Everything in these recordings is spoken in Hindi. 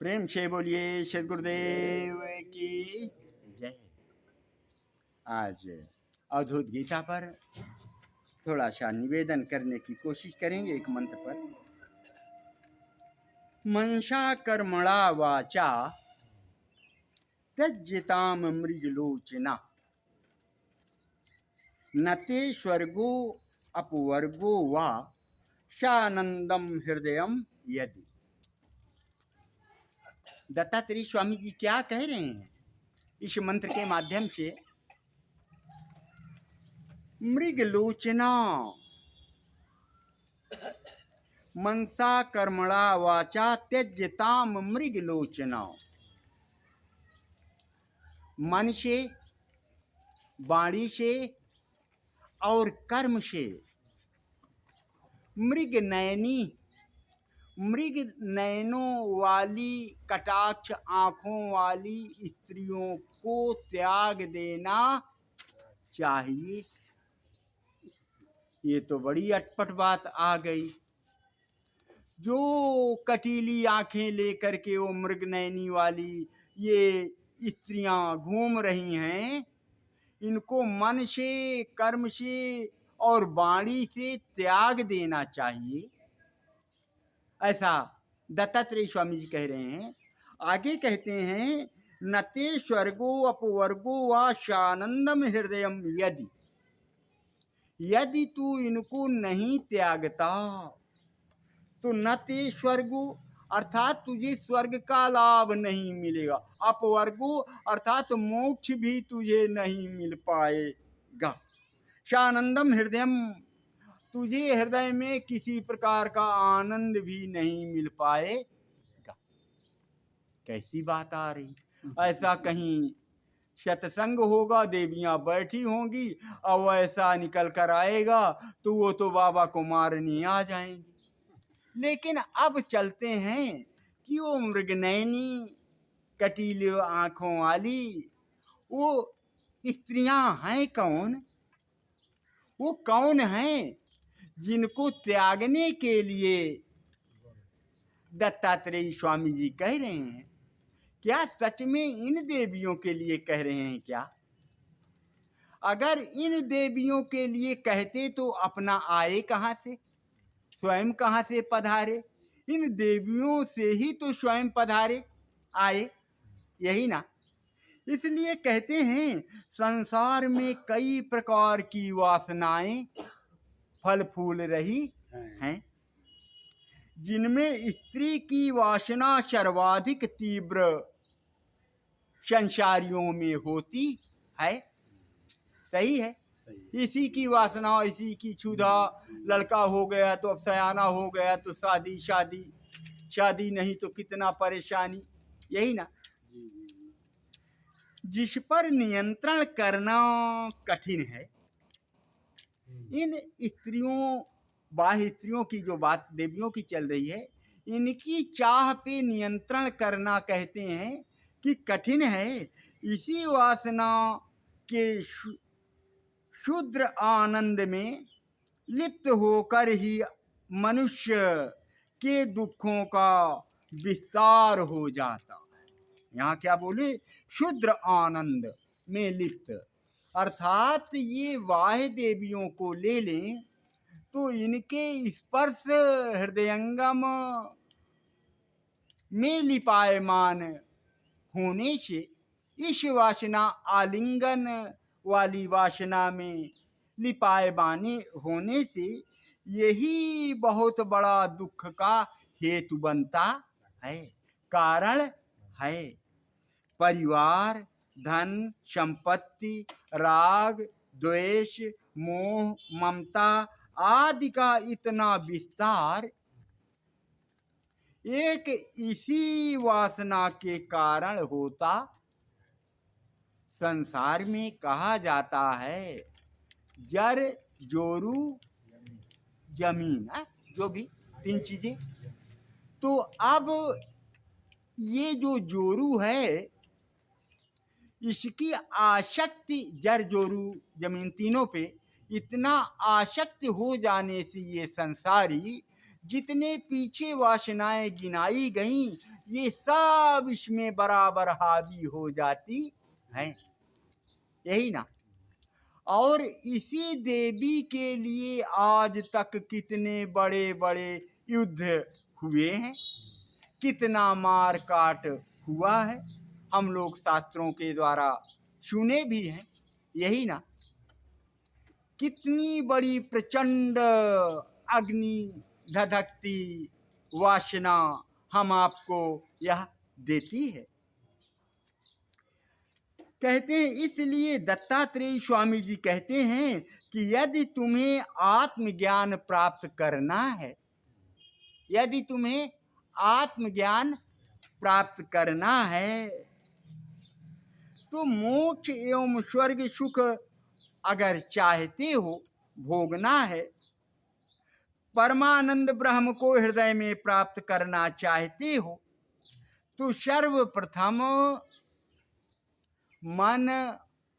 प्रेम से बोलिए सदगुरुदेव की जय। आज अवधूत गीता पर थोड़ा सा निवेदन करने की कोशिश करेंगे एक मंत्र पर। मनसा कर्मणा वाचा त्यज्यताम मृगलोचना नते स्वर्गो अपवर्गो वा शानंदम हृदयम यदि। दत्तात्रेय स्वामी जी क्या कह रहे हैं इस मंत्र के माध्यम से? मृगलोचना मनसा कर्मणा वाचा त्यज्यताम मृगलोचना। मन से, वाणी से और कर्म से मृग नयनी, मृग नयनों वाली, कटाक्ष आंखों वाली स्त्रियों को त्याग देना चाहिए। ये तो बड़ी अटपट बात आ गई। जो कटीली आंखें लेकर के वो मृग नयनी वाली ये स्त्रियां घूम रही हैं, इनको मन से, कर्म से और वाणी से त्याग देना चाहिए, ऐसा दत्तात्रेय स्वामी जी कह रहे हैं। आगे कहते हैं नते स्वर्गो अपवर्गो वा शानंदम हृदयम यदि। यदि तू इनको नहीं त्यागता तो न ते स्वर्गो अर्थात तुझे स्वर्ग का लाभ नहीं मिलेगा, अपवर्गो अर्थात मोक्ष भी तुझे नहीं मिल पाएगा, शानंदम हृदयम तुझे हृदय में किसी प्रकार का आनंद भी नहीं मिल पाएगा। कैसी बात आ रही? ऐसा कहीं सत्संग होगा, देवियां बैठी होंगी और ऐसा निकल कर आएगा तो वो तो बाबा को मारने आ जाएंगे। लेकिन अब चलते हैं कि वो मृगनयनी कटीली आंखों वाली वो स्त्रियां हैं कौन? वो कौन हैं जिनको त्यागने के लिए दत्तात्रेय स्वामी जी कह रहे हैं? क्या सच में इन देवियों के लिए कह रहे हैं क्या? अगर इन देवियों के लिए कहते तो अपना आए कहाँ से, स्वयं कहाँ से पधारे? इन देवियों से ही तो स्वयं पधारे आए, यही ना। इसलिए कहते हैं संसार में कई प्रकार की वासनाएं फल फूल रही हैं, जिनमें स्त्री की वासना सर्वाधिक तीव्र संसारियों में होती है। सही है। इसी की वासना, इसी की क्षुधा। लड़का हो गया तो अब सयाना हो गया तो शादी, शादी, शादी नहीं तो कितना परेशानी, यही ना। जिस पर नियंत्रण करना कठिन है। इन स्त्रियों, बाह्य स्त्रियों की जो बात देवियों की चल रही है, इनकी चाह पे नियंत्रण करना कहते हैं कि कठिन है। इसी वासना के क्षुद्र आनंद में लिप्त होकर ही मनुष्य के दुखों का विस्तार हो जाता है। यहाँ क्या बोले? क्षुद्र आनंद में लिप्त, अर्थात ये बाह्य देवियों को ले लें तो इनके स्पर्श हृदयंगम में लिपायमान होने से, इस वासना आलिंगन वाली वासना में लिपायमानी होने से यही बहुत बड़ा दुख का हेतु बनता है, कारण है। परिवार, धन, संपत्ति, राग, द्वेष, मोह, ममता आदि का इतना विस्तार एक इसी वासना के कारण होता। संसार में कहा जाता है जर, जोरू, जमीन, जो भी तीन चीजें। तो अब ये जो जोरू है, इसकी आसक्ति, जर, जोरू, जमीन तीनों पे इतना आसक्त हो जाने से ये संसारी जितने पीछे वासनाएं गिनाई गईं, ये सब इसमें बराबर हावी हो जाती हैं, यही ना। और इसी देवी के लिए आज तक कितने बड़े बड़े युद्ध हुए हैं, कितना मार काट हुआ है, हम लोग शास्त्रों के द्वारा सुने भी हैं, यही ना। कितनी बड़ी प्रचंड अग्नि धधकती वासना हम आपको यह देती है। कहते हैं, इसलिए दत्तात्रेय स्वामी जी कहते हैं कि यदि तुम्हें आत्मज्ञान प्राप्त करना है, यदि तुम्हें आत्मज्ञान प्राप्त करना है, तो मोक्ष एवं स्वर्ग सुख अगर चाहते हो, भोगना है, परमानंद ब्रह्म को हृदय में प्राप्त करना चाहते हो, तो सर्वप्रथम मन,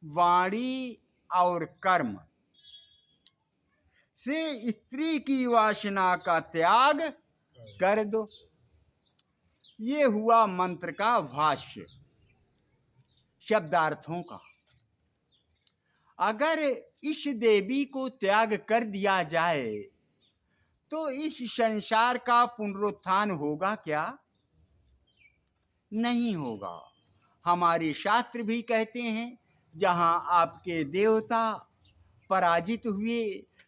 वाणी और कर्म से स्त्री की वासना का त्याग कर दो। ये हुआ मंत्र का भाष्य, शब्दार्थों का। अगर इस देवी को त्याग कर दिया जाए तो इस संसार का पुनरुत्थान होगा क्या? नहीं होगा। हमारे शास्त्र भी कहते हैं, जहां आपके देवता पराजित हुए,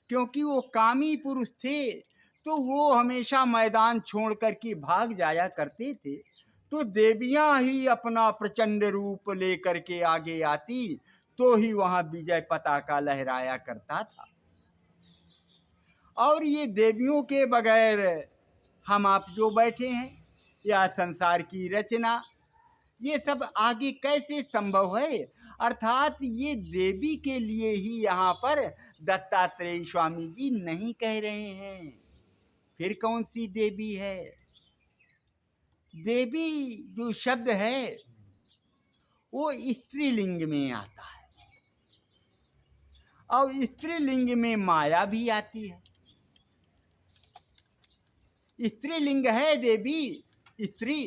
क्योंकि वो कामी पुरुष थे, तो वो हमेशा मैदान छोड़ करके भाग जाया करते थे, तो देवियां ही अपना प्रचंड रूप लेकर के आगे आती, तो ही वहां विजय पताका लहराया करता था। और ये देवियों के बगैर हम आप जो बैठे हैं, या संसार की रचना, ये सब आगे कैसे संभव है? अर्थात ये देवी के लिए ही यहाँ पर दत्तात्रेय स्वामी जी नहीं कह रहे हैं। फिर कौन सी देवी है? देवी जो शब्द है वो स्त्रीलिंग में आता है, और स्त्रीलिंग में माया भी आती है। स्त्रीलिंग है देवी, स्त्री।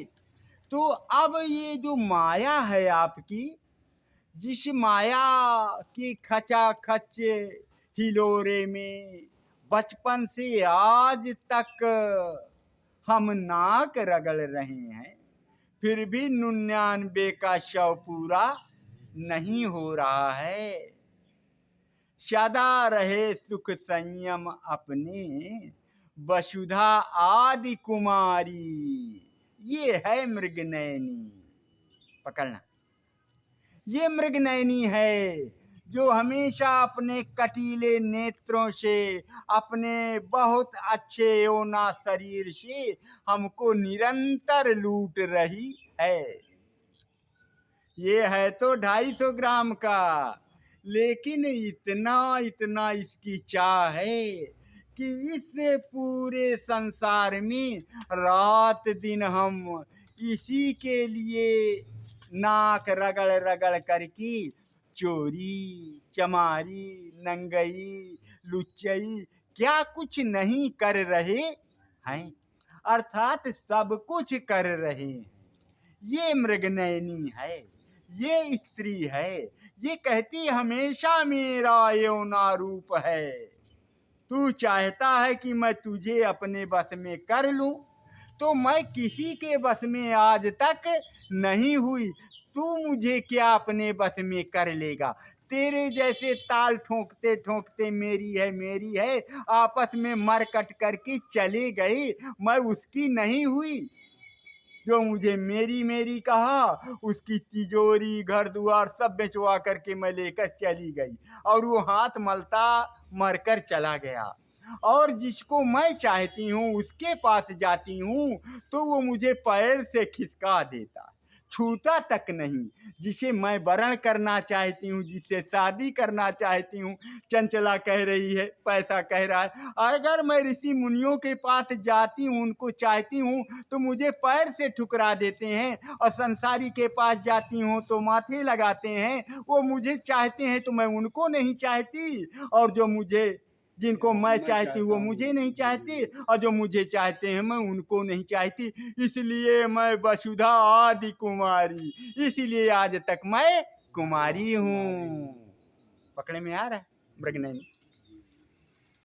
तो अब ये जो माया है आपकी, जिस माया की खचाखच हिलोरे में बचपन से आज तक हम नाक रगड़ रहे हैं, फिर भी 99 का 100 पूरा नहीं हो रहा है। सदा रहे सुख संयम अपने, वसुधा आदि कुमारी। ये है मृगनयनी, पकड़ना। ये मृगनयनी है जो हमेशा अपने कटीले नेत्रों से, अपने बहुत अच्छे योना शरीर से हमको निरंतर लूट रही है। ये है तो 250 ग्राम का, लेकिन इतना इतना इसकी चाह है कि इस पूरे संसार में रात दिन हम इसी के लिए नाक रगड़ रगड़ करके चोरी, चमारी, नंगई, लुच्चई क्या कुछ नहीं कर रहे हैं, अर्थात सब कुछ कर रहे हैं। ये मृगनयनी है, ये स्त्री है। ये कहती हमेशा मेरा यौना रूप है, तू चाहता है कि मैं तुझे अपने बस में कर लूं, तो मैं किसी के बस में आज तक नहीं हुई, तू मुझे क्या अपने बस में कर लेगा? तेरे जैसे ताल ठोंकते ठोंकते मेरी है आपस में मर कट करके चले गए, मैं उसकी नहीं हुई जो मुझे मेरी कहा। उसकी तिजोरी, घर द्वार सब बेचवा करके मैं लेकर चली गई, और वो हाथ मलता मरकर चला गया। और जिसको मैं चाहती हूँ उसके पास जाती हूँ तो वो मुझे पैर से खिसका देता, छूता तक नहीं। जिसे मैं वरण करना चाहती हूँ, जिससे शादी करना चाहती हूँ, चंचला कह रही है, पैसा कह रहा है, अगर मैं ऋषि मुनियों के पास जाती हूँ, उनको चाहती हूँ तो मुझे पैर से ठुकरा देते हैं, और संसारी के पास जाती हूँ तो माथे लगाते हैं। वो मुझे चाहते हैं तो मैं उनको नहीं चाहती, और जो मुझे जिनको मैं चाहती हूँ वो मुझे नहीं चाहते, और जो मुझे चाहते हैं मैं उनको नहीं चाहती। इसलिए मैं वसुधा आदि कुमारी, इसलिए आज तक मैं कुमारी हूँ। पकड़े में आ रहा है मृगनयनी?